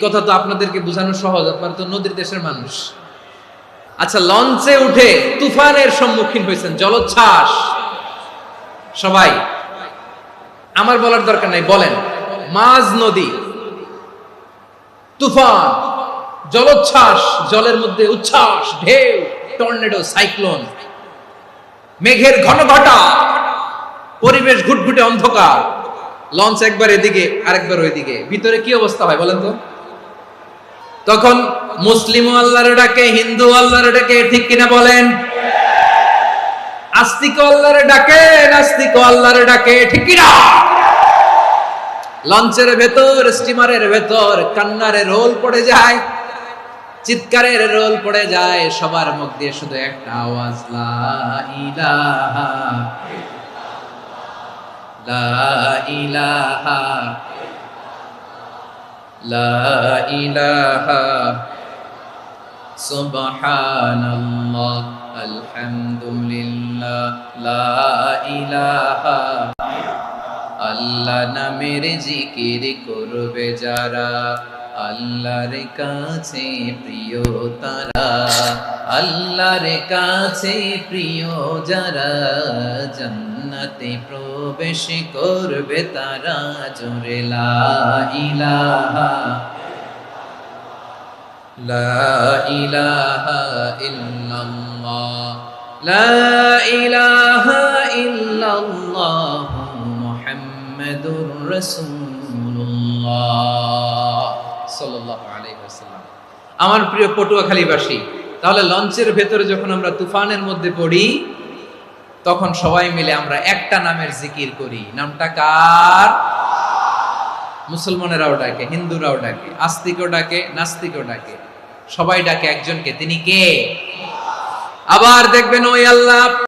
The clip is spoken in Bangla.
কথা তো আপনাদেরকে বোঝানো সহজ, আপনারা তো নদীর দেশের মানুষ। আচ্ছা, লঞ্চে উঠে তুফানের সম্মুখীন হয়েছেন, জলোচ্ছ্বাস। সবাই, আমার বলার দরকার নাই, বলেন। মাঝ নদী, তুফান, জলোচ্ছ্বাস, জলের মধ্যে উচ্ছ্বাস, ঢেউ, টর্নেডো, সাইক্লোন, মেঘের ঘনঘটা, পরিবেশ ঘুটঘুটে অন্ধকার, লঞ্চ একবার এদিকে আরেকবার ওইদিকে, ভিতরে কি অবস্থা হয় বলেন তো? তখন মুসলিম আল্লাহর ডাকে, হিন্দু আল্লাহর ডাকে, ঠিক কিনা বলেন? আস্তিক আল্লাহর ডাকে, নাস্তিক আল্লাহর ডাকে, ঠিক কিনা? লঞ্চের ভেতর, স্টিমারের ভেতর কান্নারে রোল পড়ে যায়, চিৎকারের রোল পড়ে যায়, সবার মুখ দিয়ে শুধু একটা আওয়াজ, লা ইলাহা লা ইলাহা লা ইলাহা সুবহানাল্লাহ আলহামদুলিল্লাহ লা ইলাহা। আল্লাহ নামের জিকির করবে যারা, আল্লাহর কাছে প্রিয় তারা, আল্লাহর কাছে প্রিয় যারা, জান্নাতে প্রবেশ করবে তারা, জোরে লা ইলাহা লা ইলাহা ইল্লাল্লাহ লা ইলাহা ইল্লাল্লাহ মুহাম্মাদুর রাসূলুল্লাহ সাল্লাল্লাহু আলাইহি ওয়াসাল্লাম। আমার প্রিয় পটুয়াখালীবাসী, তাহলে লঞ্চের ভেতরে যখন আমরা তুফানের মধ্যে পড়ি, তখন সবাই মিলে আমরা একটা নামের জিকির করি। নামটা কার? মুসলমানেরাও ডাকে, হিন্দুরাও ডাকে, আস্তিকও ডাকে, নাস্তিকও ডাকে, সবাই ডাকে একজনকে। তিনি কে? আবার দেখবেন ওই আল্লাহ